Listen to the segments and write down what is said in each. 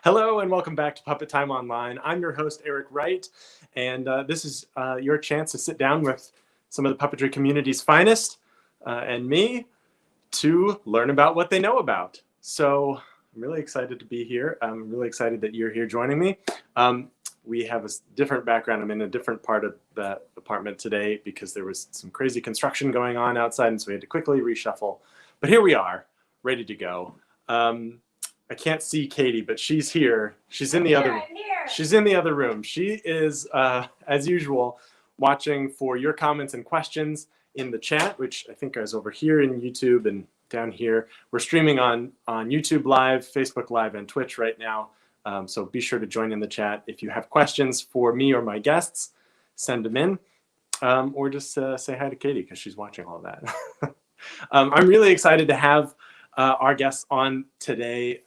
Hello and welcome back to Puppet Time Online. I'm your host, Erik Wright, and this is your chance to sit down with some of the puppetry community's finest and me to learn about what they know about. So I'm really excited to be here. I'm really excited that you're here joining me. We have a different background. I'm in a different part of the apartment today because there was some crazy construction going on outside, and so we had to quickly reshuffle. But here we are, ready to go. I can't see Katie, but she's here. She's in the other. She's in the other room. She is, as usual, watching for your comments and questions in the chat, which I think is over here in YouTube and down here. We're streaming on YouTube Live, Facebook Live, and Twitch right now. So be sure to join in the chat. If you have questions for me or my guests, send them in, or just say hi to Katie because she's watching all of that. I'm really excited to have our guests on today.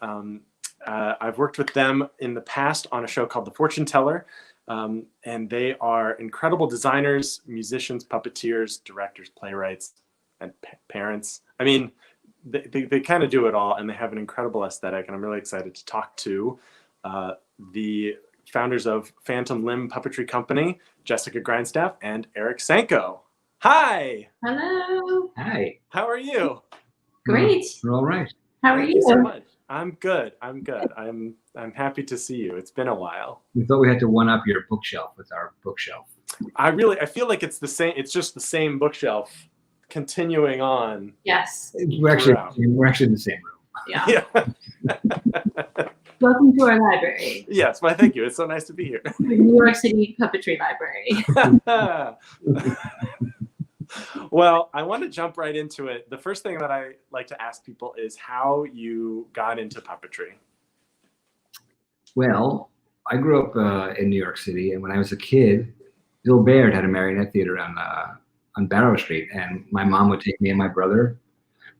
I've worked with them in the past on a show called The Fortune Teller, and they are incredible designers, musicians, puppeteers, directors, playwrights, and parents. I mean, they kind of do it all, and they have an incredible aesthetic, and I'm really excited to talk to the founders of Phantom Limb Puppetry Company, Jessica Grindstaff and Erik Sanko. Hi! Hello! Hi. How are you? Great. We're all right. How are Thank you? so much. I'm good. I'm good. I'm happy to see you. It's been a while. We thought we had to one up your bookshelf with our bookshelf. I feel like it's the same. It's just the same bookshelf continuing on. Yes. We're actually in the same room. Yeah. Yeah. Welcome to our library. Yes. Well, thank you. It's so nice to be here. The New York City Puppetry Library. Well, I want to jump right into it. The first thing that I like to ask people is how you got into puppetry. Well, I grew up in New York City, and when I was a kid, Bill Baird had a marionette theater on Barrow Street, and my mom would take me and my brother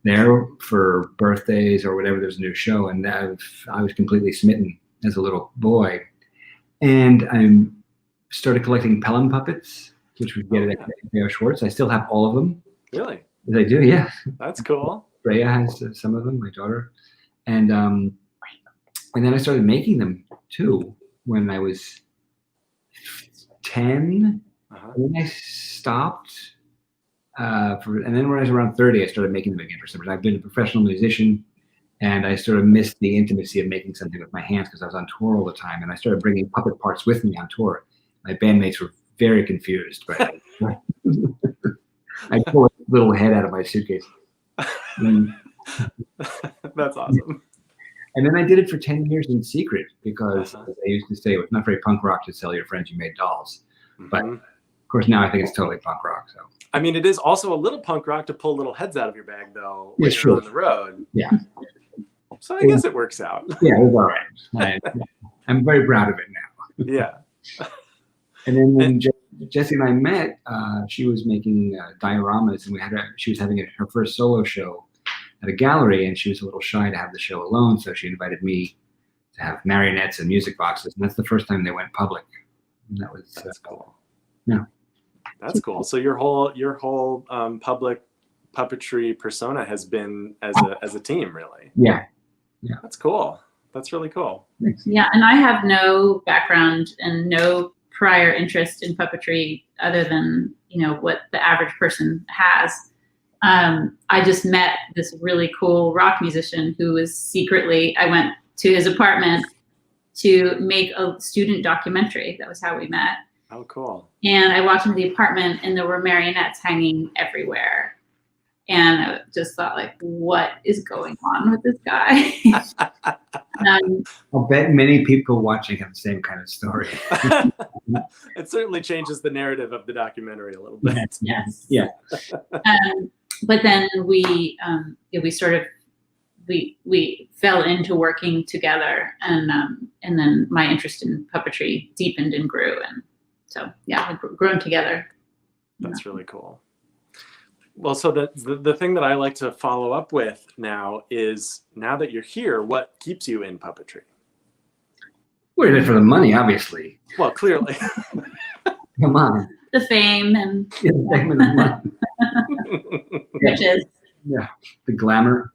there for birthdays or whatever. There's a new show, and I was completely smitten as a little boy. And I started collecting Pelham puppets, which we get at HBO Schwartz. I still have all of them. Really? I do, yeah. That's cool. Freya has some of them, my daughter. And then I started making them too when I was 10. And then I stopped. And then when I was around 30, I started making them again for some reason. I've been a professional musician, and I sort of missed the intimacy of making something with my hands because I was on tour all the time. And I started bringing puppet parts with me on tour. My bandmates were very confused, but I pulled a little head out of my suitcase. That's awesome. And then I did it for 10 years in secret because, as I used to say, it was not very punk rock to tell your friends you made dolls. But of course, now I think it's totally punk rock. So I mean, it is also a little punk rock to pull little heads out of your bag, though, when it's you're true. on the road. Yeah. So I guess it works out. Yeah, it was all right. I'm very proud of it now. Yeah. And then when Jessie and I met, she was making dioramas, and she was having her first solo show at a gallery, and she was a little shy to have the show alone, so she invited me to have marionettes and music boxes, and that's the first time they went public. And that's cool. Yeah, that's cool. So your whole public puppetry persona has been as a team, really. Yeah. That's cool. That's really cool. Yeah, and I have no background and no prior interest in puppetry other than what the average person has. I just met this really cool rock musician who was secretly, I went to his apartment to make a student documentary. That was how we met. Oh, cool. And I walked into the apartment and there were marionettes hanging everywhere. And I just thought, like, what is going on with this guy? I'll bet many people watching have the same kind of story. It certainly changes the narrative of the documentary a little bit. Yes. Yeah. But then we sort of we fell into working together, and then my interest in puppetry deepened and grew, and so yeah, we've grown together. That's really cool. Well, so the thing that I like to follow up with now is, now that you're here, what keeps you in puppetry? We're in it for the money, obviously. Well, clearly. Come on. The fame and Yeah, the fame and the money. riches. Yeah, the glamour.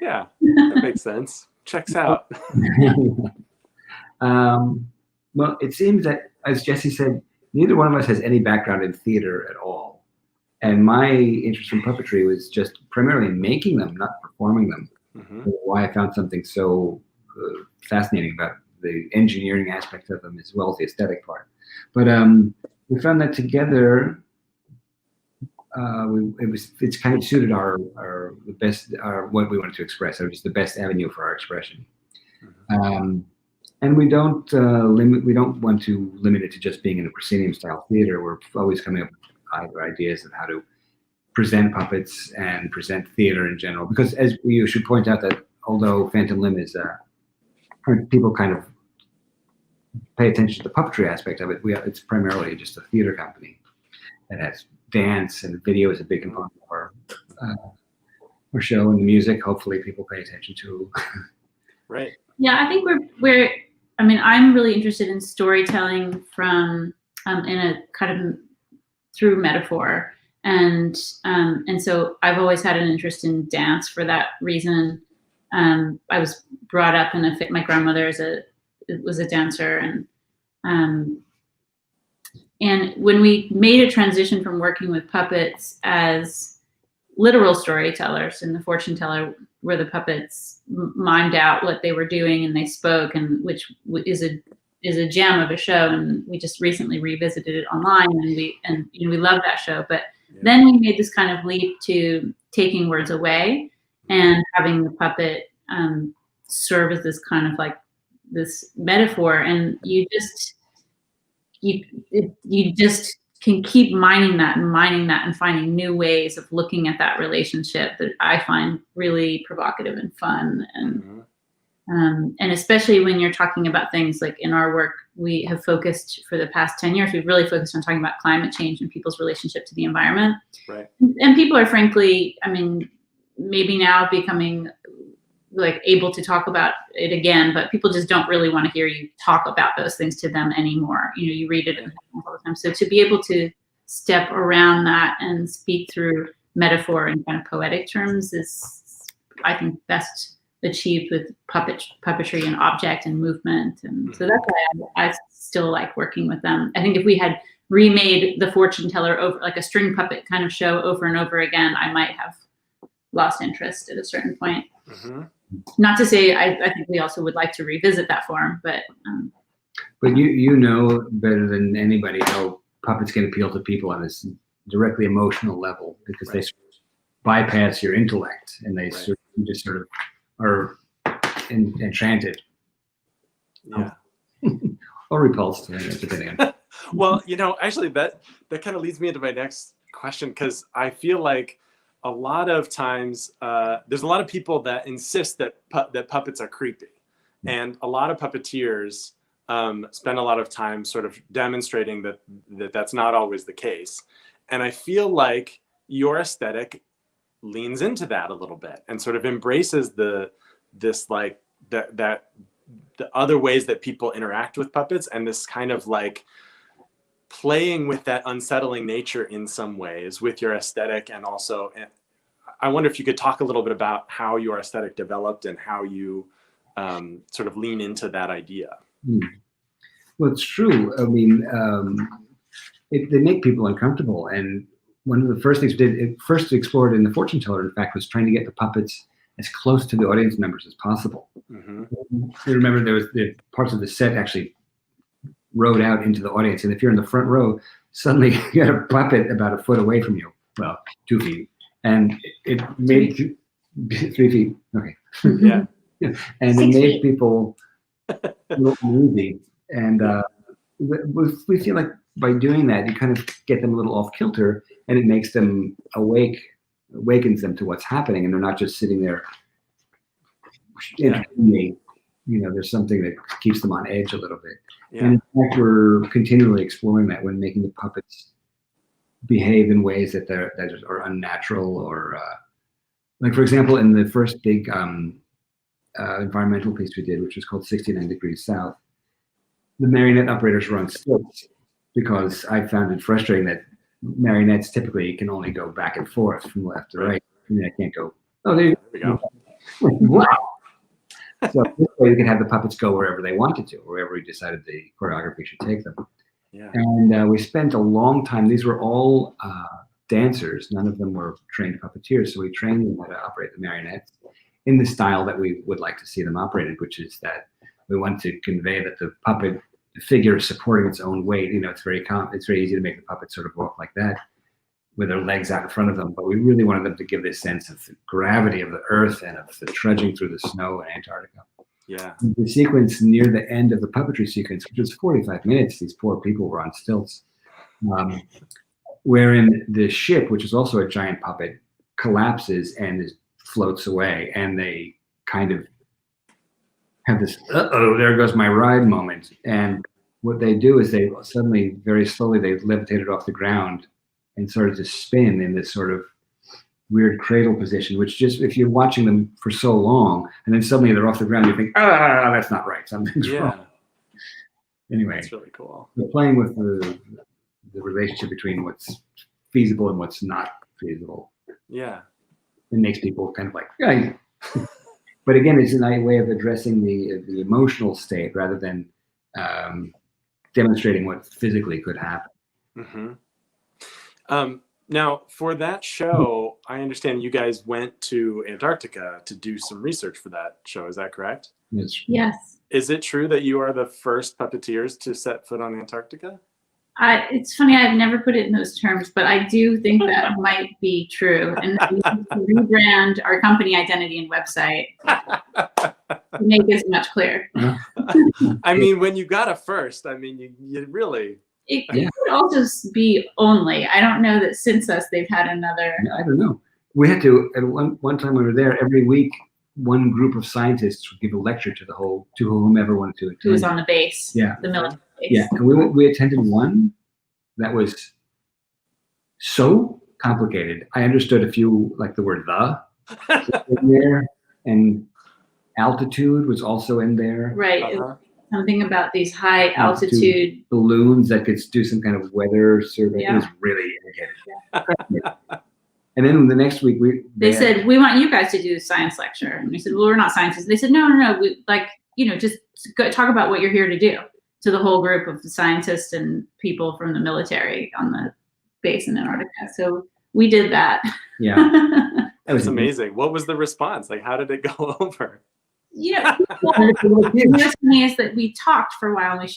Yeah, that makes sense. Checks out. Well, it seems that, as Jesse said, neither one of us has any background in theater at all. And my interest in puppetry was just primarily making them, not performing them. Mm-hmm. Why I found something so fascinating about the engineering aspect of them, as well as the aesthetic part. But we found that together, it's kind of suited our what we wanted to express. It was the best avenue for our expression. Mm-hmm. And we don't want to limit it to just being in a proscenium style theater. We're always coming up with either ideas of how to present puppets and present theater in general. Because as you should point out, that although Phantom Limb is people kind of pay attention to the puppetry aspect of it, it's primarily just a theater company that has dance, and video is a big component of our show, and the music, hopefully people pay attention to. Right. Yeah, I think I'm really interested in storytelling from in a kind of through metaphor, and so I've always had an interest in dance for that reason. I was brought up in my grandmother was a dancer, and when we made a transition from working with puppets as literal storytellers in the fortune teller, where the puppets mimed out what they were doing and they spoke, and which is a gem of a show, and we just recently revisited it online, and we love that show. But then we made this kind of leap to taking words away and having the puppet serve as this kind of like this metaphor, and you just can keep mining that and finding new ways of looking at that relationship that I find really provocative and fun. And and especially when you're talking about things like in our work, we have focused for the past 10 years, we've really focused on talking about climate change and people's relationship to the environment. Right. And people are frankly, maybe now becoming like able to talk about it again, but people just don't really want to hear you talk about those things to them anymore. You read it all the time. So to be able to step around that and speak through metaphor and kind of poetic terms is, I think, best achieved with puppetry and object and movement. And so that's why I still like working with them. I think if we had remade the fortune teller over like a string puppet kind of show over and over again, I might have lost interest at a certain point. Mm-hmm. Not to say I think we also would like to revisit that form, but you know better than anybody how puppets can appeal to people on this directly emotional level, because they sort of bypass your intellect, and they just sort of are enchanted. Yeah. Or repulsed, depending on. Well, actually that kind of leads me into my next question, because I feel like a lot of times there's a lot of people that insist that puppets are creepy, and a lot of puppeteers spend a lot of time sort of demonstrating that that's not always the case. And I feel like your aesthetic leans into that a little bit and sort of embraces the other ways that people interact with puppets, and this kind of like playing with that unsettling nature in some ways with your aesthetic. And also, I wonder if you could talk a little bit about how your aesthetic developed and how you sort of lean into that idea. Well, it's true. They make people uncomfortable. And one of the first things we did, first explored in the fortune teller, in fact, was trying to get the puppets as close to the audience members as possible. Mm-hmm. You remember there was the parts of the set actually rode out into the audience, and if you're in the front row, suddenly you got a puppet about a foot away from you. Well, 2 feet, and it made 3 feet. Okay. Yeah. And 6 it made feet. People look uneasy, and we feel like by doing that, you kind of get them a little off kilter, and it makes them awakens them to what's happening, and they're not just sitting there entertainingly, there's something that keeps them on edge a little bit. Yeah. And in fact, we're continually exploring that when making the puppets behave in ways that are unnatural, or like, for example, in the first big environmental piece we did, which was called 69 Degrees South, the marionette operators were on stilts, because I found it frustrating that marionettes typically can only go back and forth from left to right. I can't go, oh, there we go. Wow. So this way you can have the puppets go wherever they wanted to, wherever we decided the choreography should take them. Yeah. And we spent a long time. These were all dancers. None of them were trained puppeteers. So we trained them how to operate the marionettes in the style that we would like to see them operated, which is that we want to convey that the puppet figure is supporting its own weight. It's very easy to make the puppet sort of walk like that with their legs out in front of them. But we really wanted them to give this sense of the gravity of the earth and of the trudging through the snow in Antarctica. Yeah. The sequence near the end of the puppetry sequence, which was 45 minutes, these poor people were on stilts, wherein the ship, which is also a giant puppet, collapses and floats away, and they kind of have this, uh-oh, there goes my ride moment. And what they do is they suddenly, very slowly, they levitated off the ground and started to spin in this sort of weird cradle position, which just, if you're watching them for so long and then suddenly they're off the ground, you think, that's not right, something's wrong. Anyway, that's really cool. We're playing with the relationship between what's feasible and what's not feasible. Yeah. It makes people kind of like, yeah. But again, it's a nice way of addressing the emotional state rather than demonstrating what physically could happen. Mm-hmm. Now, for that show, I understand you guys went to Antarctica to do some research for that show. Is that correct? Yes. Is it true that you are the first puppeteers to set foot on Antarctica? It's funny, I've never put it in those terms, but I do think that might be true. And we need to rebrand our company identity and website to make this much clearer. I mean, when you got a first, I mean, you really... It could also be only. I don't know that since us they've had another. I don't know. We had to, at one time we were there, every week, one group of scientists would give a lecture to whomever wanted to attend. Who was on the base, the military base. Yeah, and we attended one that was so complicated. I understood a few, like the word "the" in there, and altitude was also in there. Right. Something about these high altitude balloons that could do some kind of weather survey. It was really intense. And then the next week they said, we want you guys to do a science lecture. And we said, well, we're not scientists. They said, no. We, just go talk about what you're here to do, to the whole group of scientists and people from the military on the base in Antarctica. So we did that. Yeah. That was amazing. What was the response? Like, how did it go over? What's funny is that we talked for a while, and we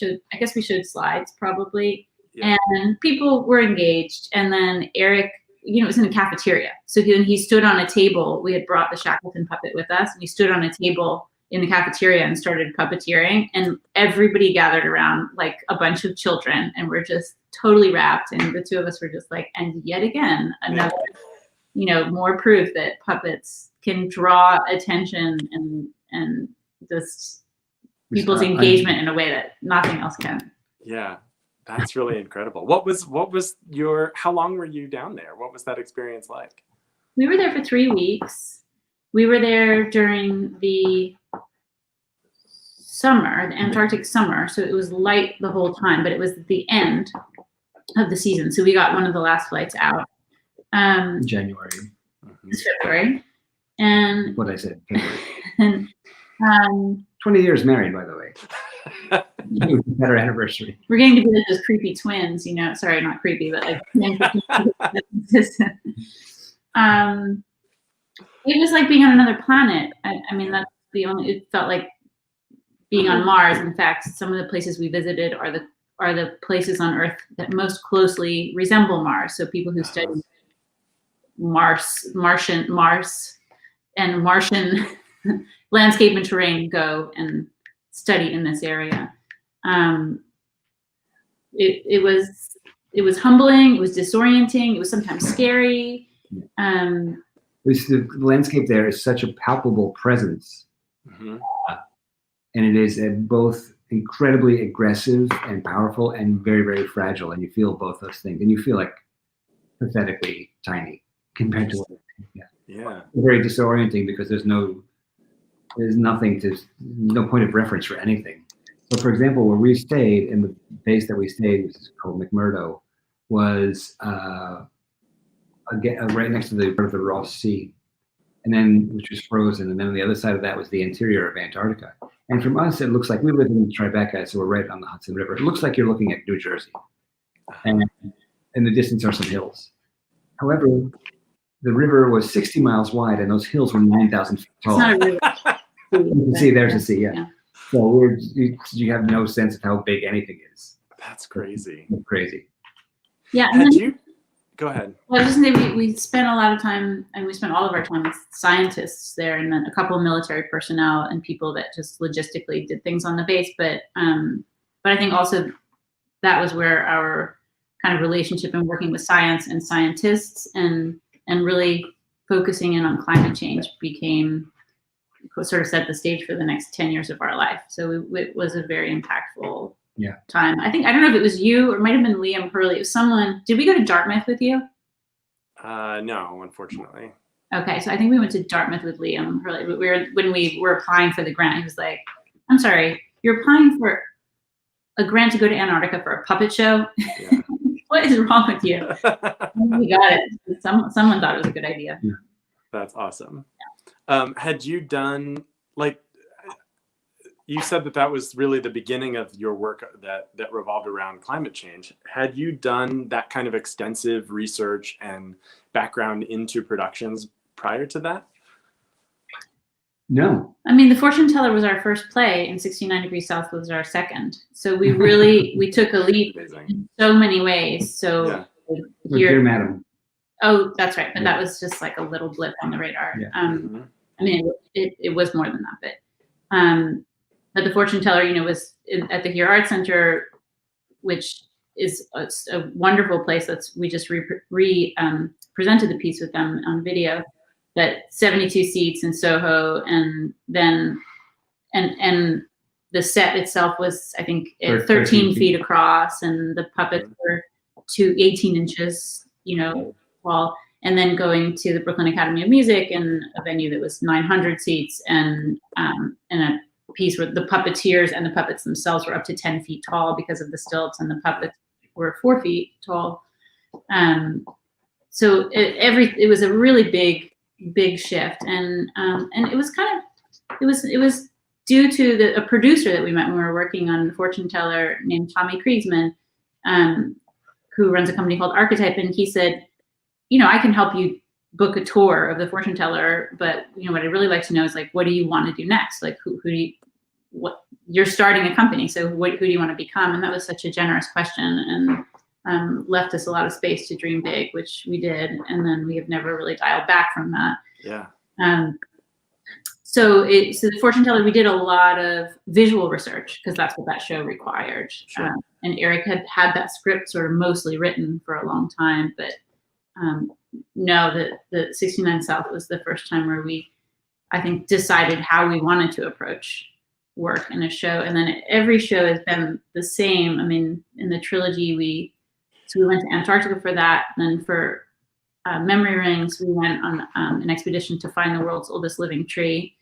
showed slides probably, and people were engaged. And then Erik, it was in a cafeteria. So he stood on a table. We had brought the Shackleton puppet with us, and he stood on a table in the cafeteria and started puppeteering, and everybody gathered around like a bunch of children, and we're just totally rapt. And the two of us were just like, and yet again, another, more proof that puppets can draw attention and just people's engagement in a way that nothing else can. Yeah, that's really incredible. How long were you down there? What was that experience like? We were there for 3 weeks. We were there during the summer, the Antarctic summer. So it was light the whole time, but it was the end of the season. So we got one of the last flights out. January. It's February. And what I said, February. And 20 years married, by the way. Better anniversary. We're getting to be like those creepy twins, Sorry, not creepy, but like consistent. It was like being on another planet. I mean, that's it felt like being on Mars. In fact, some of the places we visited are the places on Earth that most closely resemble Mars. So people who study Martian landscape and terrain go and study in this area. It was humbling. It was disorienting. It was sometimes scary. The landscape there is such a palpable presence Mm-hmm. And it is both incredibly aggressive and powerful and very, very fragile. And you feel both those things. And you feel like pathetically tiny compared to what Yeah. very disorienting because there's no point of reference for anything. So for example, where we stayed, in the base that we stayed, which is called McMurdo, was right next to the Ross Sea, and then which was frozen, and then on the other side of that was the interior of Antarctica. And from us, it looks like we live in Tribeca, so we're right on the Hudson River. It looks like you're looking at New Jersey, and in the distance are some hills. However, the river was 60 miles wide, and those hills were 9,000 feet tall. It's not a river. You can see there's a sea, yeah. So you have no sense of how big anything is. That's crazy. It's crazy. Yeah. Go ahead. Well, I was just saying we spent a lot of time, and we spent all of our time with scientists there, and then a couple of military personnel and people that just logistically did things on the base. But I think also that was where our kind of relationship and working with science and scientists and really focusing in on climate change became sort of set the stage for the next 10 years of our life. So it was a very impactful time. I don't know if it was you or it might have been Liam Hurley. It was someone. Did we go to Dartmouth with you? No, unfortunately. Okay, so I think we went to Dartmouth with Liam Hurley. When we were applying for the grant, he was like, "I'm sorry, you're applying for a grant to go to Antarctica for a puppet show? Yeah. What is wrong with you?" We got it. Someone thought it was a good idea. Yeah. That's awesome. Yeah. Had you done, like, you said that was really the beginning of your work that revolved around climate change. Had you done that kind of extensive research and background into productions prior to that? No. I mean, The Fortune Teller was our first play, and 69 Degrees South was our second. So we took a leap in so many ways. So Dear Madam. Oh, that's right. But that was just like a little blip on the radar. Yeah. I mean, it was more than that, but The Fortune Teller, was at the Here Art Center, which is a wonderful place. We just presented the piece with them on video. That 72 seats in Soho, and then and the set itself was, I think, 13 feet across, and the puppets were 18 inches, tall. And then going to the Brooklyn Academy of Music and a venue that was 900 seats, and a piece where the puppeteers and the puppets themselves were up to 10 feet tall because of the stilts, and the puppets were 4 feet tall. So it was a really big shift, and it was it was due to a producer that we met when we were working on The Fortune Teller named Tommy Kriegsman, who runs a company called Archetype, and he said, I can help you book a tour of The Fortune Teller, but what I'd really like to know is, like, what do you want to do next? Like, you're starting a company, so who do you want to become? And that was such a generous question, and left us a lot of space to dream big, which we did, and then we have never really dialed back from that. Yeah. So The Fortune Teller, we did a lot of visual research because that's what that show required. Sure. And Erik had that script sort of mostly written for a long time, but no, the 69 South was the first time where we, I think, decided how we wanted to approach work in a show. And then every show has been the same. I mean, in the trilogy, we went to Antarctica for that. And then for Memory Rings, we went on an expedition to find the world's oldest living tree,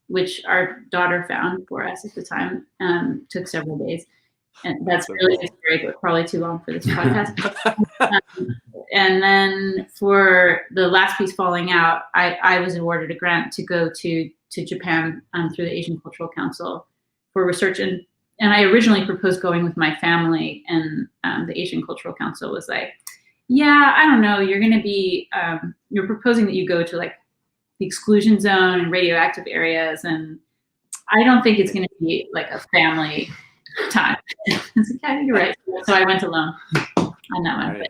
which our daughter found for us at the time. Took several days. And that's really just great, but probably too long for this podcast. And then for the last piece, Falling Out, I was awarded a grant to go to Japan through the Asian Cultural Council for research. And I originally proposed going with my family, and the Asian Cultural Council was like, yeah, I don't know, you're going to be, you're proposing that you go to, like, the exclusion zone and radioactive areas, and I don't think it's going to be like a family time. I was like, yeah, you're right. So I went alone on that one. Right. But,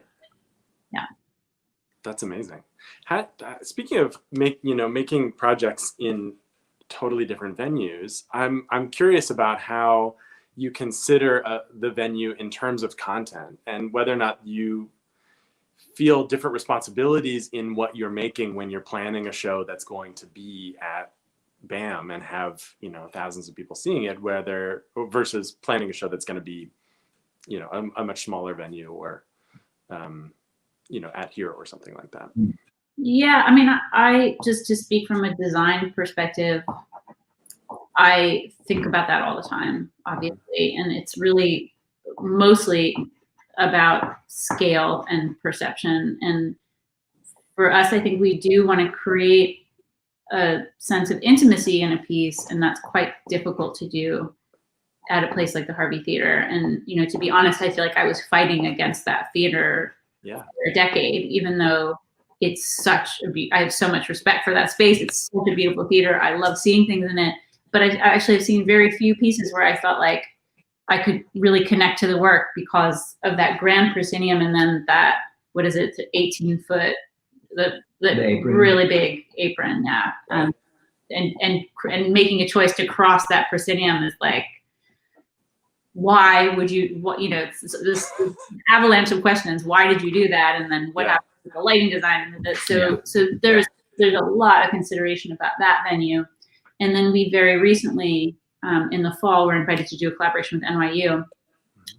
yeah. That's amazing. Speaking of making projects in totally different venues, I'm curious about how you consider the venue in terms of content, and whether or not you feel different responsibilities in what you're making when you're planning a show that's going to be at bam and have, you know, thousands of people seeing it, where they're versus planning a show that's going to be, you know, a much smaller venue, or you know, at Here or something like that. Yeah, I mean, I just to speak from a design perspective, I think about that all the time, obviously, and it's really mostly about scale and perception. And for us, I think we do want to create a sense of intimacy in a piece, and that's quite difficult to do at a place like the Harvey Theater. And, you know, to be honest, I feel like I was fighting against that theater for a decade, even though it's such I have so much respect for that space. It's such a beautiful theater. I love seeing things in it. But I actually have seen very few pieces where I felt like I could really connect to the work because of that grand proscenium, and then that, what is it, 18-foot, the really big apron, yeah. And making a choice to cross that proscenium is like, why would you, what, you know, this avalanche of questions. Why did you do that? And then what happened with the lighting design? And so there's a lot of consideration about that venue. And then we very recently, in the fall, were invited to do a collaboration with NYU,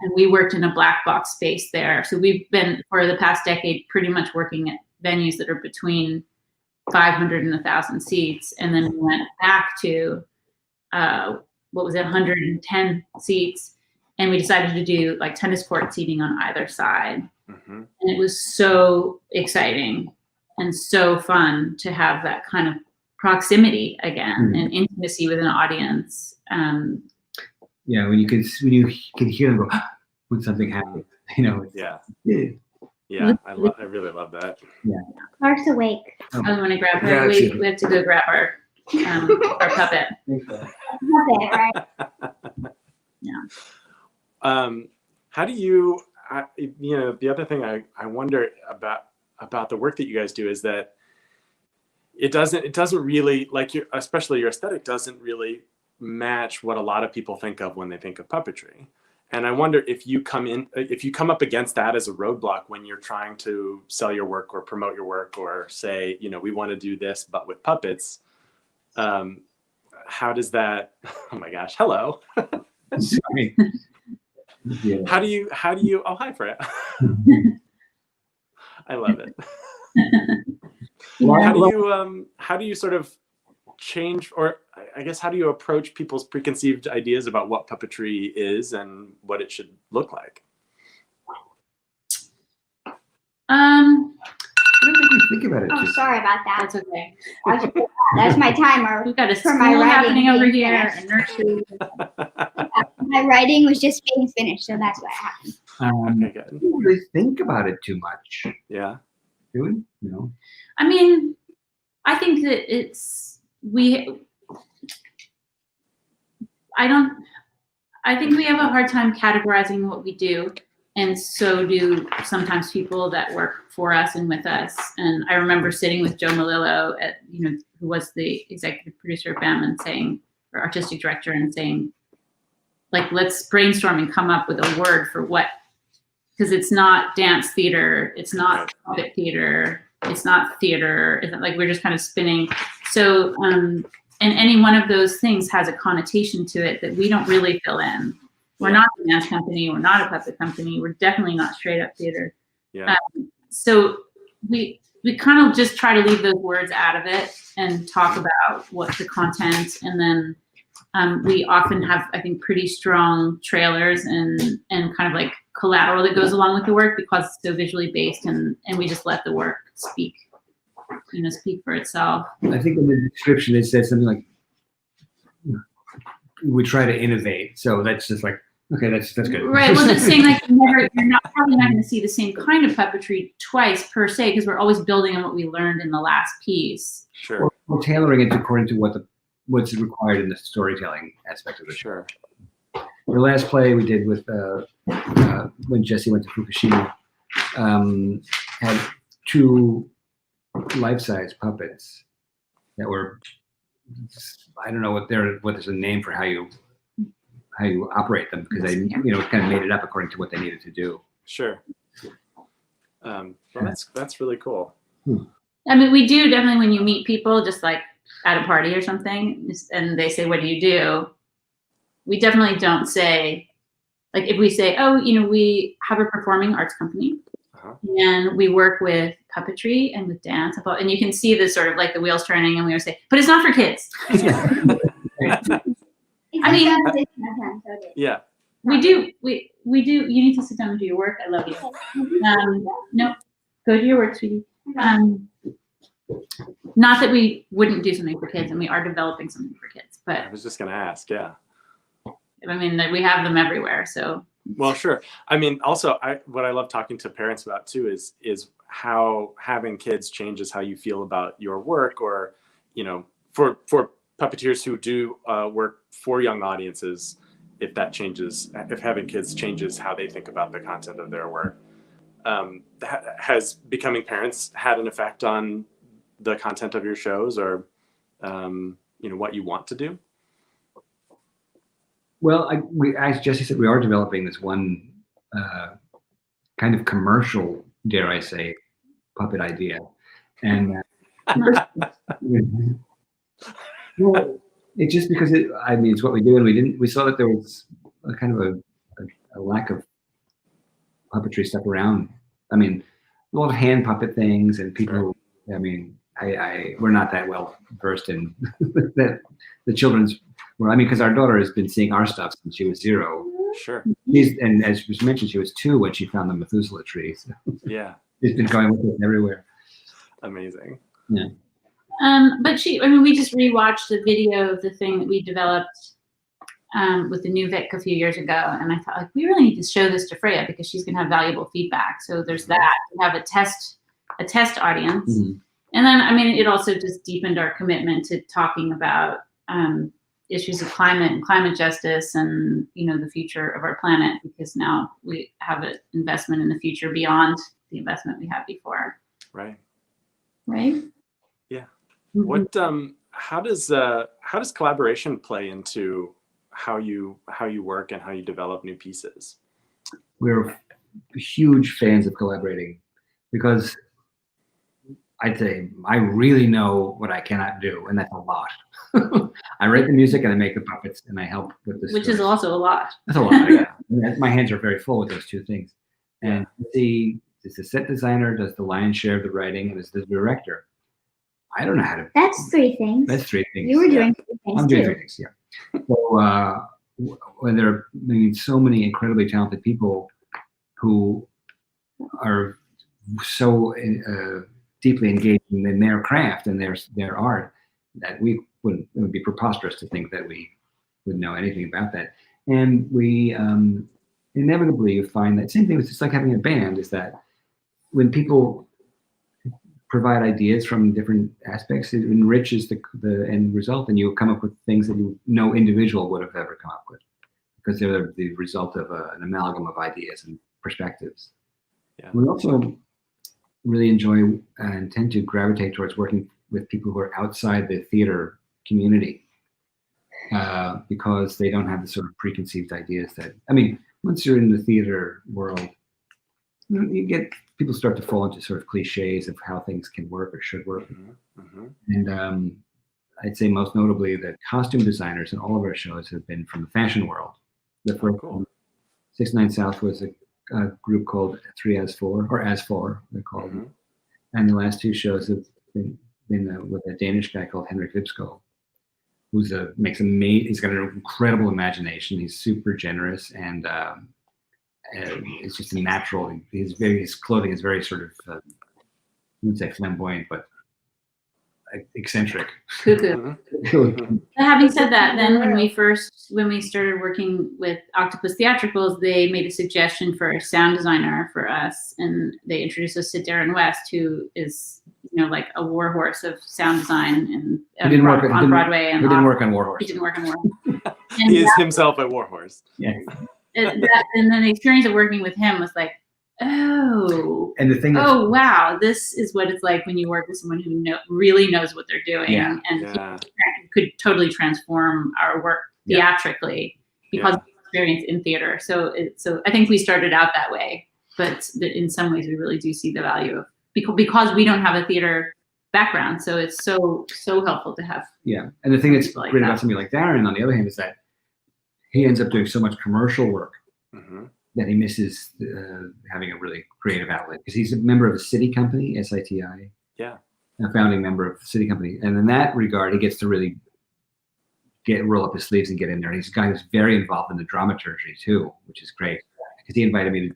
and we worked in a black box space there. So we've been, for the past decade, pretty much working at venues that are between 500 and 1,000 seats. And then we went back to, 110 seats. And we decided to do like tennis court seating on either side. Mm-hmm. And it was so exciting and so fun to have that kind of proximity again, and intimacy with an audience. Yeah, when you can hear them go when something happens, you know. Yeah, I really love that. Yeah, Clark's awake. I was going to grab her. We have to go grab our puppet. Puppet, right? Yeah. How do you? You know, the other thing I wonder about the work that you guys do is that it doesn't really, like, especially your aesthetic doesn't really match what a lot of people think of when they think of puppetry. And I wonder if you come up against that as a roadblock when you're trying to sell your work or promote your work, or say, you know, we want to do this but with puppets. How does that? Oh my gosh! Hello. Sorry. Yeah. How do you? Oh, hi, Freya. I love it. How do you sort of change, or I guess, how do you approach people's preconceived ideas about what puppetry is and what it should look like? I don't think we think about it. Oh, sorry about that. That's okay. That's my timer. We've got a for school my happening over writing here, finished. a nursery. My writing was just getting finished, so that's what happened. Okay, good. We don't really think about it too much. Yeah. Do we? No. I mean, I think that I think we have a hard time categorizing what we do, and so do sometimes people that work for us and with us. And I remember sitting with Joe Malillo, who was the executive producer of BEM, and saying, or artistic director, and saying, like, let's brainstorm and come up with a word for what, because it's not dance theater, it's not puppet theater, it's not theater. It's not, like, we're just kind of spinning. So, and any one of those things has a connotation to it that we don't really fill in. We're not a dance company. We're not a puppet company. We're definitely not straight up theater. Yeah. So we kind of just try to leave those words out of it and talk about what the content, and then we often have, I think, pretty strong trailers and kind of like collateral that goes along with the work, because it's so visually based, and we just let the work speak for itself. I think in the description it says something like, we try to innovate. So that's just like, okay, that's good. Right. Well, just saying, like, you're probably not going to see the same kind of puppetry twice per se, because we're always building on what we learned in the last piece. Sure. Or tailoring it according to what's required in the storytelling aspect of it. Sure. The last play we did with when Jesse went to Fukushima had 2 life-size puppets that were, I don't know what there's a name for how you operate them, because they kind of made it up according to what they needed to do. Sure. Well, that's really cool. I mean, we do definitely, when you meet people, just like at a party or something, and they say, "What do you do?" We definitely don't say, like, if we say, "Oh, we have a performing arts company, and we work with puppetry and with dance," and you can see this sort of like the wheels turning, and we would say, "But it's not for kids." I mean, Yeah. we do. You need to sit down and do your work. I love you. No, go do your work, sweetie. Not that we wouldn't do something for kids, and we are developing something for kids. But I was just going to ask, yeah. I mean, we have them everywhere. So. Well, sure. I mean, also, what I love talking to parents about too is how having kids changes how you feel about your work, or for puppeteers who do work for young audiences, if having kids changes how they think about the content of their work. Has becoming parents had an effect on the content of your shows, or what you want to do? Well, as Jesse said, we are developing this one kind of commercial, dare I say, puppet idea, and well, it's just because it's what we do, and we saw that there was a kind of a lack of puppetry stuff around. I mean, a lot of hand puppet things, and people. Sure. I mean, we're not that well versed in the children's world. I mean, because our daughter has been seeing our stuff since she was 0. Sure. And as was mentioned, she was 2 when she found the Methuselah tree. So yeah. She's been going with us everywhere. Amazing. Yeah. But we just rewatched the video of the thing that we developed with the new Vic a few years ago, and I thought, like, we really need to show this to Freya because she's going to have valuable feedback. So there's that. We have a test audience, and then it also just deepened our commitment to talking about issues of climate and climate justice, and the future of our planet, because now we have an investment in the future beyond the investment we had before. Right. Yeah. What how does collaboration play into how you work and how you develop new pieces? We're huge fans of collaborating, because I'd say I really know what I cannot do, and that's a lot. I write the music and I make the puppets and I help with the Which is also a lot. That's a lot, yeah. My hands are very full with those two things. And the set designer does the lion's share of the writing, and is the director. I don't know how to. That's 3 things. That's 3 things. You were doing 3 things. I'm doing 3 things, yeah. So when there are so many incredibly talented people who are so deeply engaged in their craft and their art, that it would be preposterous to think that we would know anything about that. And we inevitably you find that same thing. It's just like having a band, is that when people provide ideas from different aspects, it enriches the end result, and you come up with things that no individual would have ever come up with, because they're the result of an amalgam of ideas and perspectives. Yeah. We also really enjoy and tend to gravitate towards working with people who are outside the theater community, because they don't have the sort of preconceived ideas that, once you're in the theater world, you get people start to fall into sort of cliches of how things can work or should work. And I'd say most notably that costume designers in all of our shows have been from the fashion world. The first one, 69 South, was a group called 3 as 4, or as 4, they're called. And the last 2 shows have been with a Danish guy called Henrik Vipskov, who's he's got an incredible imagination. He's super generous, and it's just a natural. His clothing is very sort of, I wouldn't say flamboyant, but eccentric. Cuckoo. Having said that, then when we started working with Octopus Theatricals, they made a suggestion for a sound designer for us, and they introduced us to Darren West, who is like a warhorse of sound design and on Broadway. He didn't work on Warhorse. He didn't work on Warhorse. He is himself a warhorse. Yeah. And then the experience of working with him was like, and the thing wow, this is what it's like when you work with someone who really knows what they're doing, and he could totally transform our work theatrically because of the experience in theater. So I think we started out that way, but in some ways we really do see the value of, because we don't have a theater background. So it's so helpful to have. Yeah, and the thing that's Like great that. about somebody like Darren, on the other hand, is that he ends up doing so much commercial work that he misses having a really creative outlet, because he's a member of a city company, SITI. Yeah. A founding member of the city company, and in that regard, he gets to really roll up his sleeves and get in there. And he's a guy who's very involved in the dramaturgy too, which is great, because he invited me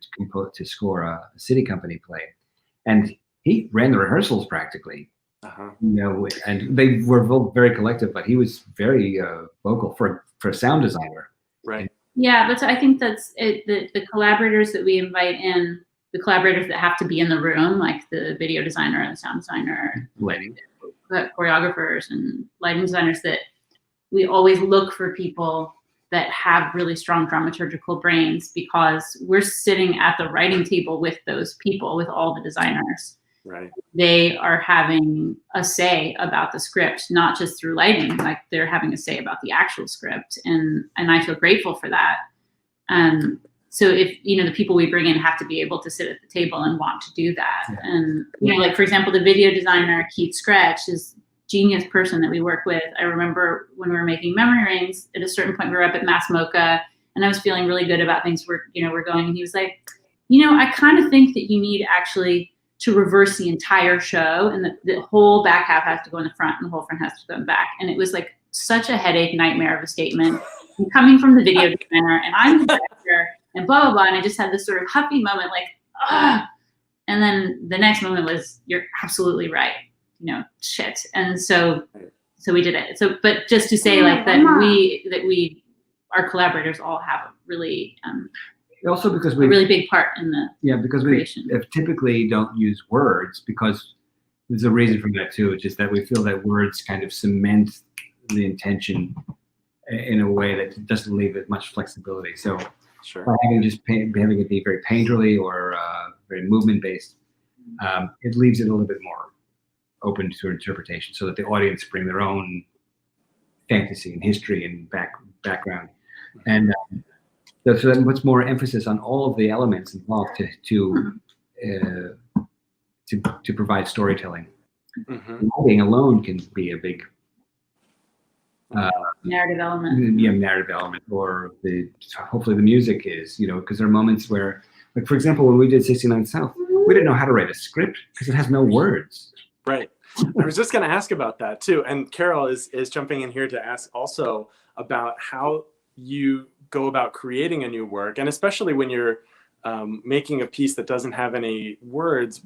to score a city company play, and he ran the rehearsals practically. You know, and they were both very collective, but he was very vocal for a sound designer. Right. Yeah, but so I think that's it. The collaborators that we invite in, the collaborators that have to be in the room, like the video designer and the sound designer, Lighting, choreographers and lighting designers, that we always look for people that have really strong dramaturgical brains, because we're sitting at the writing table with those people, with all the designers. Right. They are having a say about the script, not just through lighting, like they're having a say about the actual script. And I feel grateful for that. So if, you know, the people we bring in have to be able to sit at the table and want to do that. Yeah. And, you know, like, for example, the video designer, Keith Scratch, is genius person that we work with. I remember when we were making Memory Rings, at a certain point we were up at Mass Mocha, and I was feeling really good about things we're going, and he was like, you know, I kind of think that you need actually to reverse the entire show, and the whole back half has to go in the front and the whole front has to go in the back. And it was like such a headache nightmare of a statement. And coming from the video designer, and I'm the director, and blah, blah, blah. And I just had this sort of huffy moment, like, ah. And then the next moment was, you're absolutely right. You know, shit. And so we did it. So, but just to say, like, that our collaborators all have a really, also because a really big part in the because creation. we typically don't use words, because there's a reason for that too, which is that we feel that words kind of cement the intention in a way that doesn't leave it much flexibility. So by having having it be very painterly or very movement based, it leaves it a little bit more open to interpretation, so that the audience bring their own fantasy and history and background, and so that puts more emphasis on all of the elements involved to provide storytelling. Lighting alone can be a big narrative element. Narrative element, or hopefully the music is, you know, because there are moments where, like, for example, when we did 69 South, we didn't know how to write a script because it has no words. Right. I was just going to ask about that too. And Carol is jumping in here to ask also about how you go about creating a new work, and especially when you're making a piece that doesn't have any words.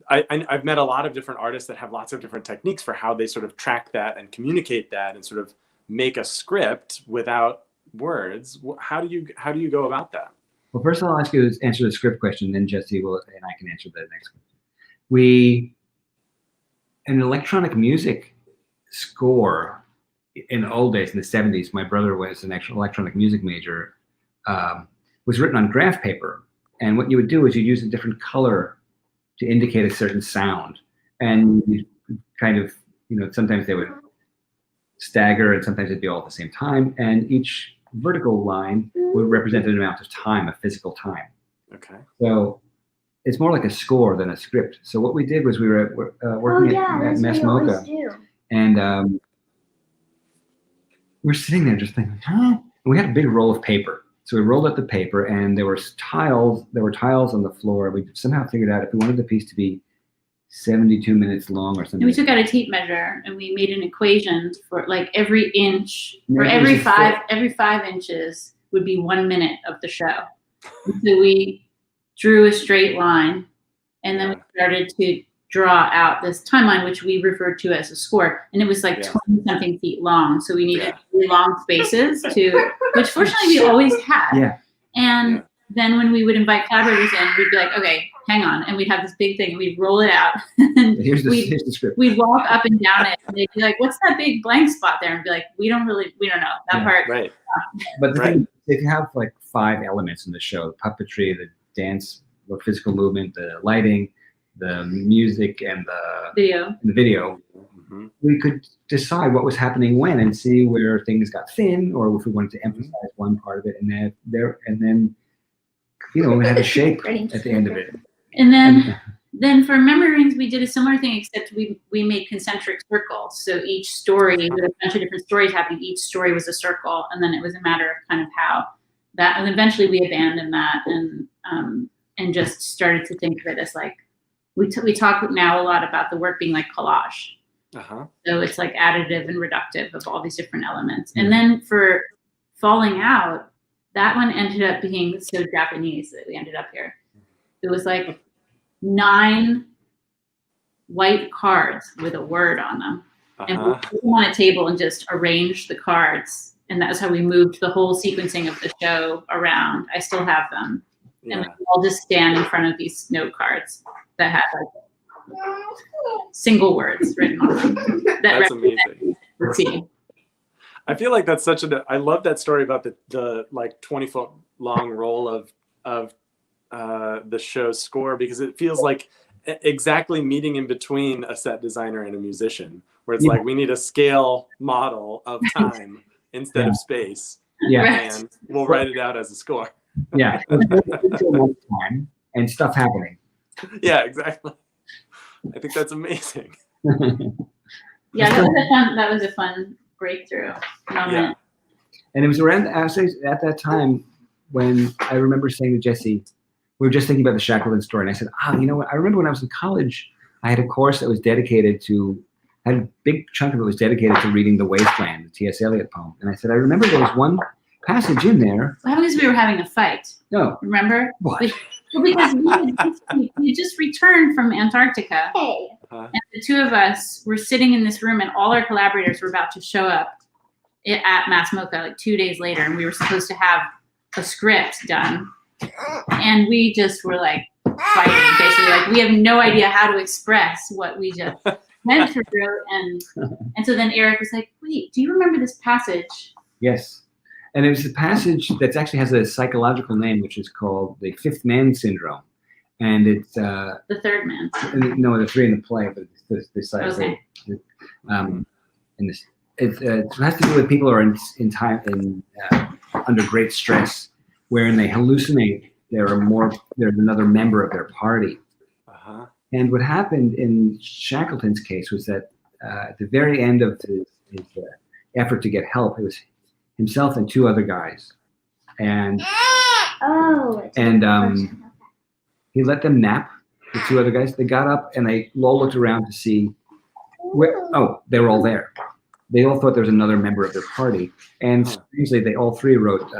I've met a lot of different artists that have lots of different techniques for how they sort of track that and communicate that and sort of make a script without words. How do you go about that? Well, first I'll ask you to answer the script question, then Jesse will, and I can answer the next question. An electronic music score in the old days, in the 70s, my brother was an actual electronic music major, was written on graph paper. And what you would do is you use a different color to indicate a certain sound. And you kind of, you know, sometimes they would stagger and sometimes it'd be all at the same time. And each vertical line would represent an amount of time, a physical time. Okay. So it's more like a score than a script. So what we did was we were working at Mass Mocha, and we're sitting there just thinking, huh? And we had a big roll of paper. So we rolled up the paper, and there were tiles on the floor. We somehow figured out if we wanted the piece to be 72 minutes long or something. And we took out a tape measure and we made an equation for, like, every inch, or every 5 inches would be 1 minute of the show. And so we drew a straight line, and then we started to draw out this timeline, which we referred to as a score. And it was like 20 something feet long. So we needed really long spaces which fortunately we always had. Yeah. And then when we would invite collaborators in, we'd be like, okay, hang on. And we'd have this big thing, and we'd roll it out. And here's the script. We'd walk up and down it, and they'd be like, what's that big blank spot there? And be like, we don't know that part. Right. But the thing, if you have like 5 elements in the show, puppetry, the dance, the physical movement, the lighting, the music, and the video, we could decide what was happening when and see where things got thin, or if we wanted to emphasize one part of it, and then, you know, we had a shape at the end of it. And then then for memory rings, we did a similar thing, except we made concentric circles. So each story, with a bunch of different stories happening, each story was a circle, and then it was a matter of kind of how that. And eventually, we abandoned that and just started to think of it as like we talk now a lot about the work being like collage. So it's like additive and reductive of all these different elements. And then for Falling Out, that one ended up being so Japanese that we ended up here. It was like 9 white cards with a word on them. And we put them on a table and just arranged the cards. And that's how we moved the whole sequencing of the show around. I still have them. And we all just stand in front of these note cards that had like single words written on them. That's amazing. The scene. I feel like that's I love that story about the like 20-foot long roll of the show's score, because it feels like exactly meeting in between a set designer and a musician, where it's like we need a scale model of time instead of space, and we'll write it out as a score. Yeah, time and stuff happening. Yeah, exactly. I think that's amazing. Yeah, that was a fun breakthrough moment. Yeah. And it was around actually at that time when I remember saying to Jesse, we were just thinking about the Shackleton story, and I said, you know what? I remember when I was in college, I had a course that was dedicated to, had a big chunk of it was dedicated to reading The Wasteland, the T.S. Eliot poem. And I said, I remember there was one passage in there. What happened is we were having a fight. No. Remember? What? Well, because we just returned from Antarctica. Hey. And the two of us were sitting in this room, and all our collaborators were about to show up at Mass MoCA like 2 days later, and we were supposed to have a script done. And we just were like fighting, basically. Like, we have no idea how to express what we just went through. And so then Erik was like, wait, do you remember this passage? Yes. And it was a passage that actually has a psychological name, which is called the fifth man syndrome. And it's the third man. No, the three in the play, but the cycle. Okay. In this, it has to do with people who are under great stress, wherein they hallucinate there's another member of their party. And what happened in Shackleton's case was that at the very end of his effort to get help, it was himself and 2 other guys, and he let them nap. The 2 other guys, they got up and they all looked around to see they were all there. They all thought there was another member of their party, and strangely, they all 3 wrote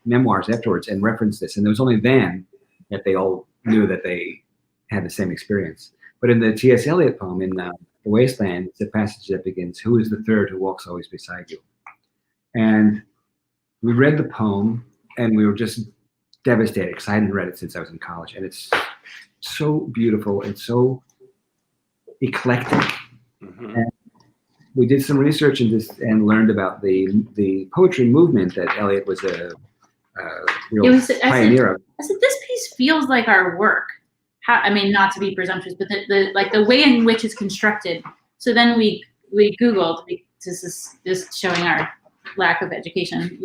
memoirs afterwards and referenced this. And there was only then that they all knew that they had the same experience. But in the T.S. Eliot poem, in The Wasteland, it's a passage that begins, "Who is the third who walks always beside you?" And we read the poem, and we were just devastated because I hadn't read it since I was in college. And it's so beautiful and so eclectic. And we did some research and learned about the poetry movement that Eliot was a real pioneer of. I said, this piece feels like our work. I mean, not to be presumptuous, but the way in which it's constructed. So then we Googled, this is just showing our lack of education.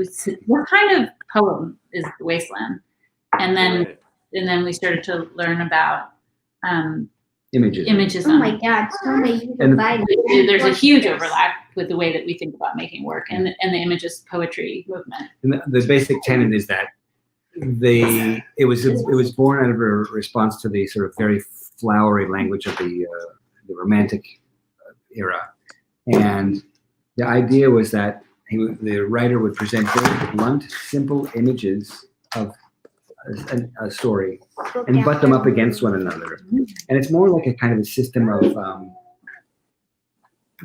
What kind of poem is The Wasteland? And then we started to learn the images. Oh my God, so many There's a huge overlap with the way that we think about making work and the Imagist poetry movement. And the basic tenet is that it was born out of a response to the sort of very flowery language of the Romantic era, and the idea was that the writer would present very blunt, simple images of a story and butt them up against one another. And it's more like a kind of a system of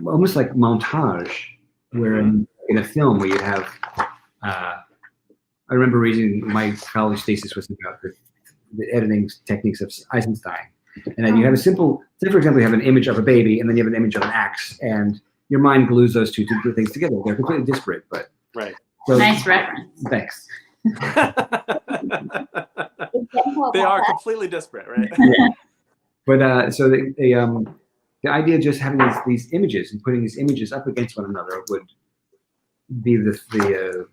almost like montage, where in a film where you have, I remember reading, my college thesis was about the editing techniques of Eisenstein. And then you have a simple, say for example, you have an image of a baby and then you have an image of an axe, and your mind glues those two things together. They're completely disparate, but right. So, nice reference. Thanks. They are completely disparate, right? Yeah. But so the idea of just having these images and putting these images up against one another would be the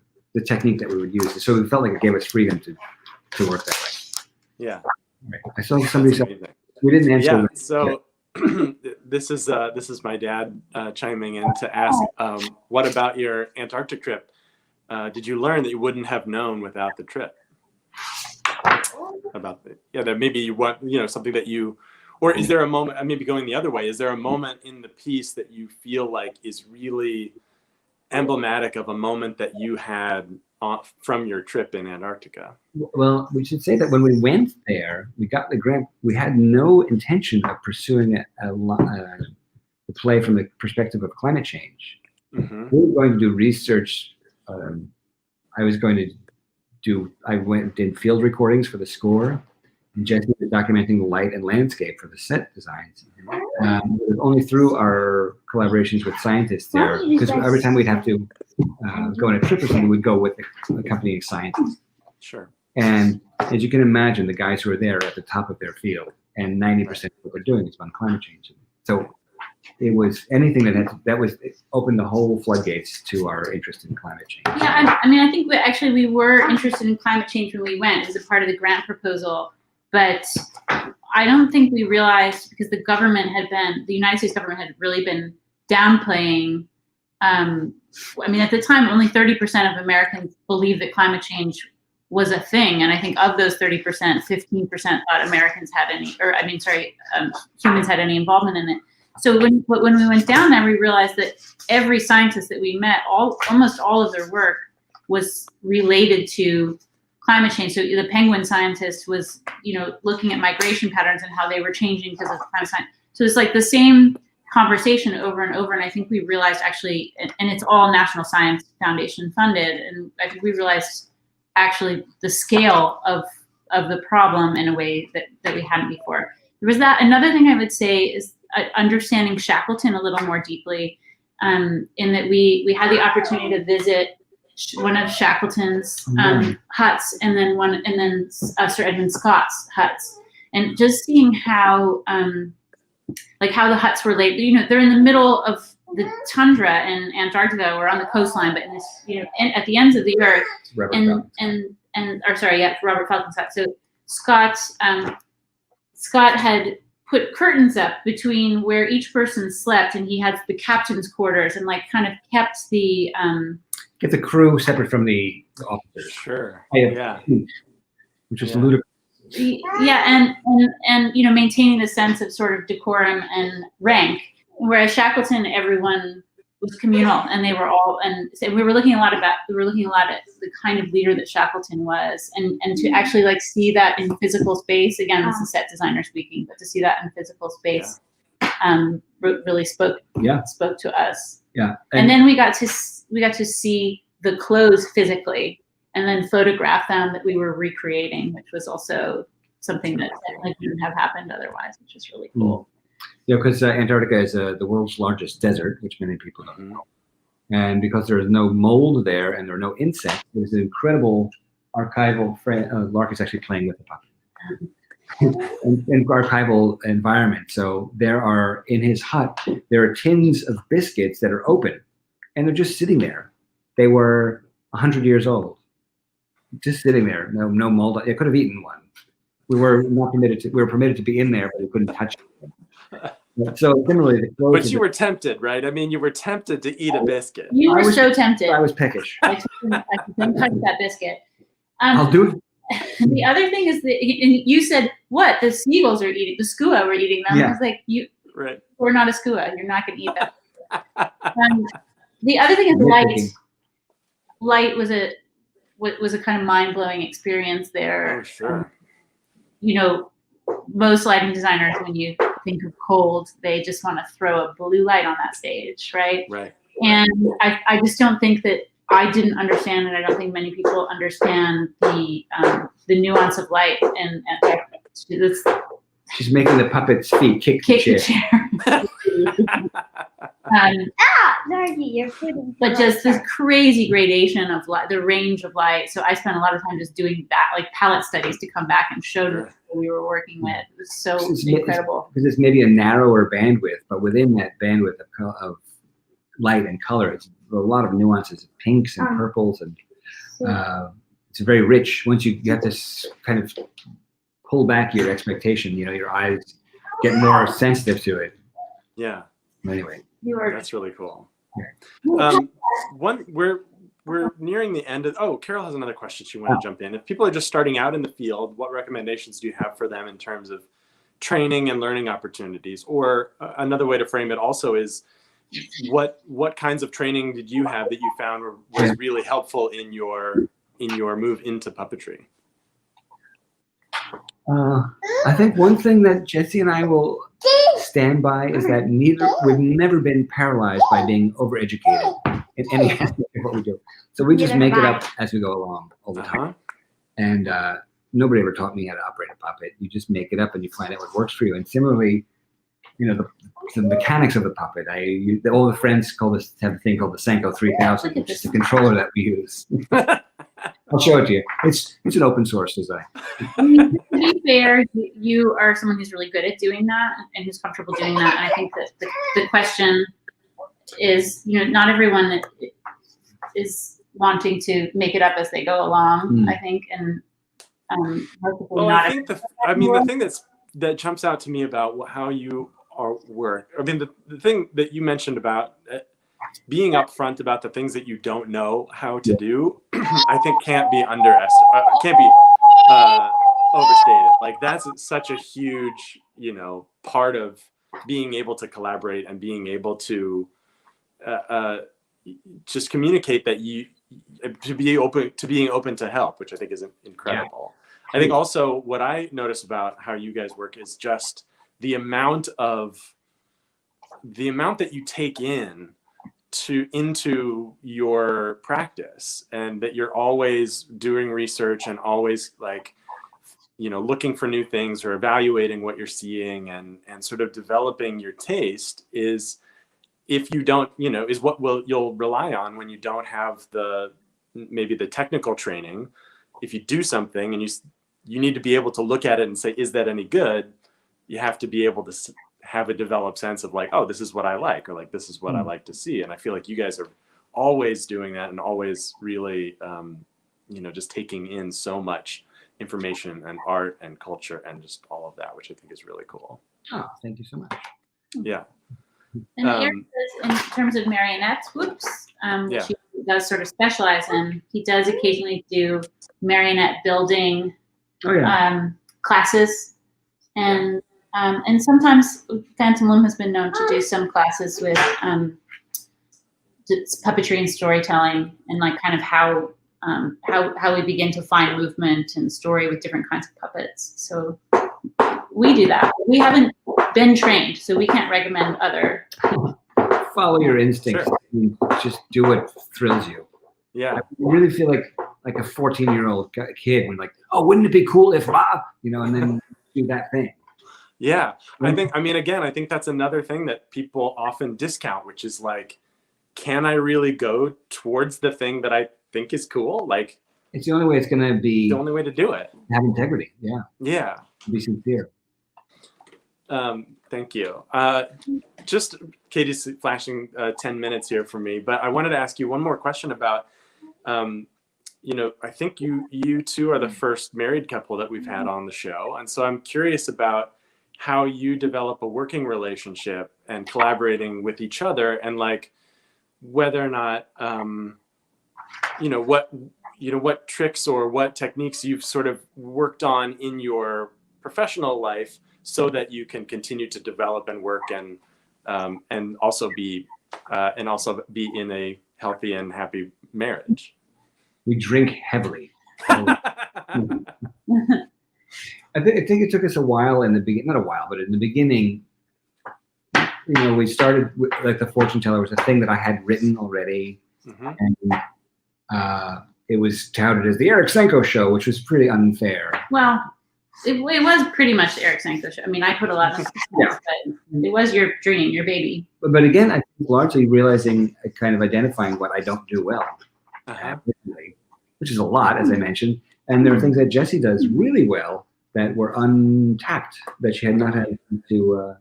technique that we would use. So we felt like it gave us freedom to work that way. Yeah. Right. I saw somebody say, We didn't answer. Yeah. So this is my dad chiming in to ask, what about your Antarctic trip? Did you learn that you wouldn't have known without the trip? About that maybe you want, something that you, or is there a moment, maybe going the other way, is there a moment in the piece that you feel like is really emblematic of a moment that you had from your trip in Antarctica? Well, we should say that when we went there, we got the grant. We had no intention of pursuing the play from the perspective of climate change. Mm-hmm. We were going to do research. I went did field recordings for the score, and Jesse was documenting the light and landscape for the set designs. It was only through our collaborations with scientists there, because every time we'd have to go on a trip or something, we'd go with the accompanying scientists. Sure. And as you can imagine, the guys who are there are at the top of their field, and 90% of what they're doing is on climate change. So it was anything it opened the whole floodgates to our interest in climate change. Yeah, I think we were interested in climate change when we went as a part of the grant proposal, but I don't think we realized, because the United States government had really been downplaying. At the time, only 30% of Americans believed that climate change was a thing, and I think of those 30%, 15% thought humans had any involvement in it. So when we went down there, we realized that every scientist that we met, almost all of their work was related to climate change. So the penguin scientist was, looking at migration patterns and how they were changing because of climate science. So it's like the same conversation over and over. And I think we realized actually, and it's all National Science Foundation funded, and I think we realized actually the scale of the problem in a way that we hadn't before. There was that. Another thing I would say is understanding Shackleton a little more deeply, in that we had the opportunity to visit one of Shackleton's huts, and then Sir Edmund Scott's huts, and just seeing how how the huts were laid. They're in the middle of the tundra in Antarctica, or on the coastline, but in this, at the ends of the earth. Robert Falcon's hut. So Scott had put curtains up between where each person slept, and he had the captain's quarters, and kind of kept the get the crew separate from the officers. Sure. Yeah. Which is ludicrous. Yeah, and maintaining the sense of sort of decorum and rank, whereas Shackleton, everyone was communal, and they were all, and so we were looking a lot at the kind of leader that Shackleton was, and to actually see that in physical space. Again, this is set designer speaking, but to see that in physical space, really spoke to us. Yeah, and then we got to see the clothes physically, and then photograph them that we were recreating, which was also something that wouldn't have happened otherwise, which is really cool. Because Antarctica is the world's largest desert, which many people don't know. And because there is no mold there and there are no insects, there's an incredible archival, Lark is actually playing with the puppet, an archival environment. So in his hut, there are tins of biscuits that are open, and they're just sitting there. They were 100 years old, just sitting there, no mold. I could have eaten one. We were permitted to be in there, but we couldn't touch it. So similarly, but you were tempted, right? You were tempted to eat a biscuit. You were so tempted. I was peckish. I couldn't touch that biscuit. I'll do it. The other thing is that you said, what? The seagulls are eating, the skua were eating them. Yeah. I was like, right. We're not a skua. You're not going to eat that. The other thing is light. Light was a kind of mind-blowing experience there. Oh, sure. Most lighting designers, when you think of cold, they just want to throw a blue light on that stage, right? Right. And I just don't think that I didn't understand, and I don't think many people understand the nuance of light. And she's making the puppet's feet kick the chair. Darky, you're kidding. But just this crazy gradation of light, the range of light. So I spent a lot of time just doing that, palette studies, to come back and show the people we were working with. It was so incredible. Because it's maybe a narrower bandwidth, but within that bandwidth of light and color, it's a lot of nuances of pinks and purples, and it's very rich. Once you have to kind of pull back your expectation, your eyes get more sensitive to it. Yeah. Anyway, That's really cool. We're nearing the end of. Oh, Carol has another question she wanted to jump in. If people are just starting out in the field, what recommendations do you have for them in terms of training and learning opportunities? Or another way to frame it also is, what kinds of training did you have that you found was really helpful in your move into puppetry? I think one thing that Jesse and I will stand by is that we've never been paralyzed by being overeducated in any aspect of what we do. So we just make it up as we go along all the time. And nobody ever taught me how to operate a puppet. You just make it up and you find out what works for you. And similarly, the mechanics of the puppet. All the friends have a thing called the Sanko 3000, which is the controller that we use. I'll show it to you. It's an open source design. To be fair, you are someone who's really good at doing that and who's comfortable doing that. And I think that the question is, not everyone is wanting to make are make it up as they go along. I think, and I think the thing that jumps out to me about how you work. I mean, the thing that you mentioned about being upfront about the things that you don't know how to do, I think can't be overstated. Like, that's such a huge, part of being able to collaborate and being able to just communicate that being open to help, which I think is incredible. Yeah. I think also what I notice about how you guys work is just the amount that you take into your practice, and that you're always doing research and always looking for new things or evaluating what you're seeing and sort of developing your taste is, if you don't, is what you'll rely on when you don't have maybe the technical training. If you do something and you need to be able to look at it and say, is that any good? You have to be able to have a developed sense of oh, this is what I like, or this is what I like to see. And I feel like you guys are always doing that and always really, just taking in so much information and art and culture and just all of that, which I think is really cool. Oh, thank you so much. Yeah. And Erik does, in terms of marionettes, which he does sort of specialize in, he does occasionally do marionette building classes. And sometimes Phantom Loom has been known to do some classes with puppetry and storytelling, and kind of how we begin to find movement and story with different kinds of puppets. So we do that. We haven't been trained, so we can't recommend other. Follow your instincts. Sure. Just do what thrills you. Yeah. I really feel like a 14-year-old kid when wouldn't it be cool if and then do that thing. Yeah, I think that's another thing that people often discount, which is can I really go towards the thing that I think is cool? It's the only way it's going to be. The only way to do it. Have integrity. Yeah. Yeah. Be sincere. Thank you. Just Katie's flashing 10 minutes here for me, but I wanted to ask you one more question about, I think you two are the first married couple that we've had on the show. And so I'm curious about how you develop a working relationship and collaborating with each other, and whether or not, what tricks or what techniques you've sort of worked on in your professional life so that you can continue to develop and work and also be in a healthy and happy marriage. We drink heavily. I think it took us a while in the beginning, not a while, but in the beginning, we started with, the fortune teller was a thing that I had written already. Mm-hmm. And it was touted as the Erik Sanko show, which was pretty unfair. Well, it was pretty much the Erik Sanko show. I mean, I put a lot of but it was your dream, your baby. But again, I think largely realizing, kind of identifying what I don't do well, which is a lot, as I mentioned. And there are things that Jessie does really well that were untapped, that she had not had to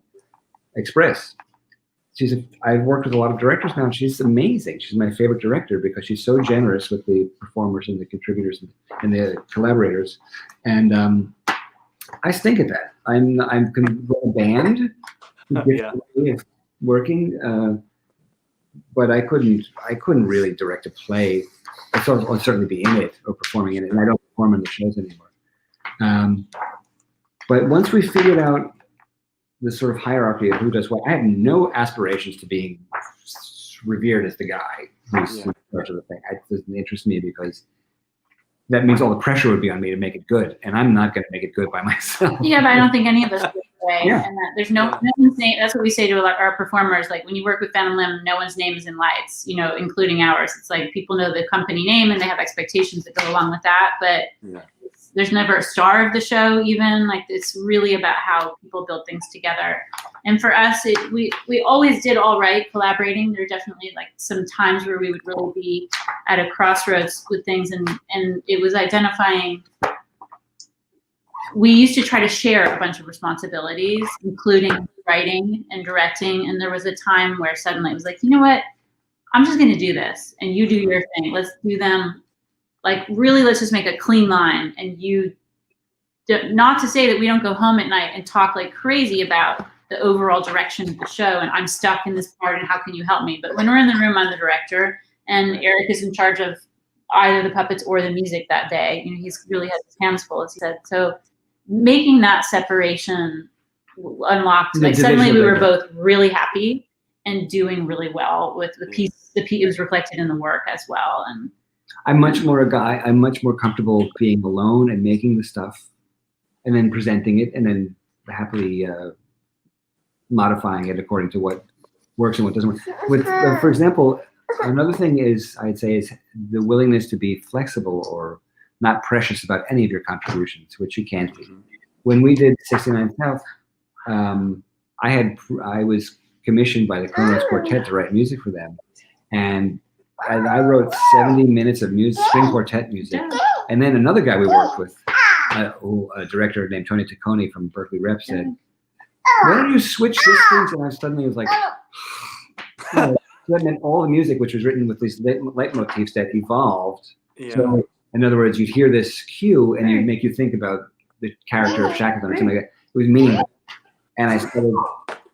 express. I've worked with a lot of directors now, and she's amazing. She's my favorite director because she's so generous with the performers and the contributors and the collaborators. And I stink at that. I'm going to run a band, Yeah. way of working, but I couldn't really direct a play. I'll certainly be in it or performing in it, and I don't perform in the shows anymore. But once we figured out the sort of hierarchy of who does what, I have no aspirations to being revered as the guy who's in charge of the thing. It doesn't interest me because that means all the pressure would be on me to make it good, and I'm not going to make it good by myself. Yeah, but I don't think any of us feel that way. Yeah. And that there's no one's name. That's what we say to a lot of our performers. Like when you work with Phantom Limb, no one's name is in lights, you know, including ours. It's like people know the company name and they have expectations that go along with that. But there's never a star of the show even. Like it's really about how people build things together. And for us, we always did all right collaborating. There are definitely like some times where we would really be at a crossroads with things, and it was identifying. We used to try to share a bunch of responsibilities, including writing and directing. And there was a time where suddenly it was like, you know what? I'm just going to do this, and you do your thing. Let's do them. Like really, let's just make a clean line. And not to say that we don't go home at night and talk like crazy about the overall direction of the show, and I'm stuck in this part, and how can you help me? But when we're in the room, I'm the director, and Erik is in charge of either the puppets or the music that day. You know, he's really has his hands full, as he said. So making that separation unlocked, like suddenly we were both really happy and doing really well with the piece. It was reflected in the work as well. And I'm much more comfortable being alone and making the stuff and then presenting it and then happily modifying it according to what works and what doesn't work. For example, another thing I'd say is the willingness to be flexible or not precious about any of your contributions, which you can't be. When we did 69 South, I was commissioned by the Kronos Quartet to write music for them, and I wrote 70 minutes of string quartet music. And then another guy we worked with, a director named Tony Tacconi from Berkeley Rep, said, "Why don't you switch this thing?" And I suddenly was like, that meant all the music, which was written with these leitmotifs that evolved. Yeah. So, in other words, you'd hear this cue and it'd make you think about the character of Shackleton or something like that. It was meaningful. And I started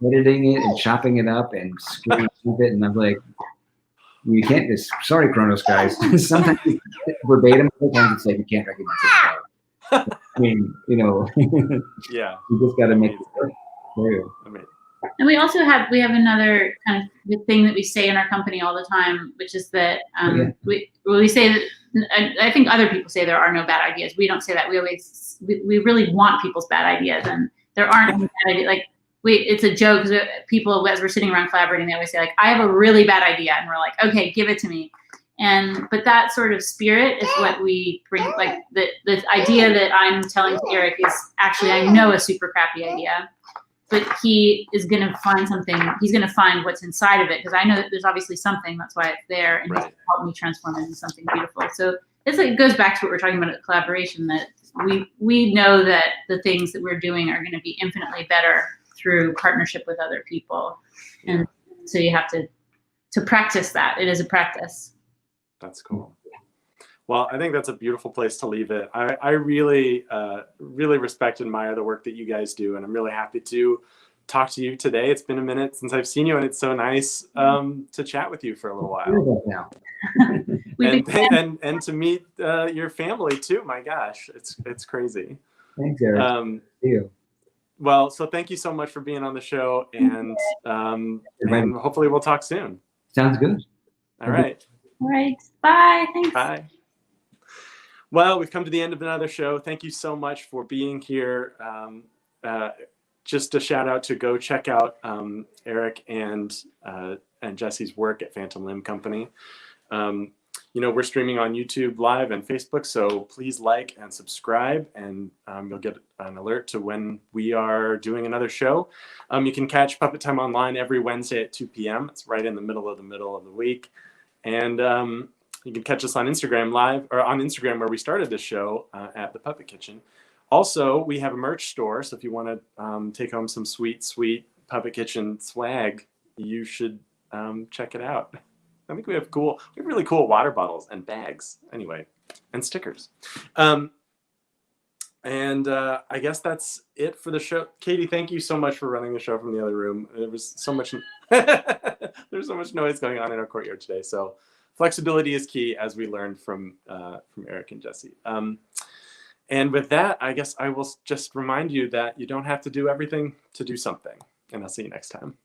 editing it and chopping it up and screwing with it. And I'm like, you can't just, sorry, Kronos guys. Sometimes it's verbatim, sometimes it's like you can't recognize it. I mean, you know, yeah, you just got to make it work. There you go. And we also have another kind of thing that we say in our company all the time, which is that we say that, I think other people say there are no bad ideas. We don't say that. We really want people's bad ideas, and there aren't any bad ideas. Like it's a joke because people, as we're sitting around collaborating, they always say like, I have a really bad idea, and we're like, okay, give it to me. But that sort of spirit is what we bring. Like the idea that I'm telling to Erik is actually, I know, a super crappy idea, but he is going to find something. He's going to find what's inside of it, because I know that there's obviously something. That's why it's there, and he's helped me transform it into something beautiful. So it goes back to what we're talking about at collaboration, that we know that the things that we're doing are going to be infinitely better through partnership with other people. And so you have to practice that. It is a practice. That's cool. Well, I think that's a beautiful place to leave it. I really, really respect and admire the work that you guys do, and I'm really happy to talk to you today. It's been a minute since I've seen you, and it's so nice to chat with you for a little while. and to meet your family too. My gosh, it's crazy. Thanks, Erik. Thank you. Well, so thank you so much for being on the show, and hopefully we'll talk soon. Sounds good. All right. All right. Bye. Thanks. Bye. Well, we've come to the end of another show. Thank you so much for being here. Just a shout out to go check out Erik and Jesse's work at Phantom Limb Company. We're streaming on YouTube Live and Facebook, so please like and subscribe, and you'll get an alert to when we are doing another show. You can catch Puppet Time Online every Wednesday at 2 p.m. It's right in the middle of the week. And you can catch us on Instagram Live, or on Instagram where we started this show at the Puppet Kitchen. Also, we have a merch store, so if you want to take home some sweet, sweet Puppet Kitchen swag, you should check it out. I think we have really cool water bottles and bags, anyway, and stickers. And I guess that's it for the show. Katie, thank you so much for running the show from the other room. There was so much there's so much noise going on in our courtyard today. So flexibility is key, as we learned from Erik and Jesse. And with that, I guess I will just remind you that you don't have to do everything to do something. And I'll see you next time.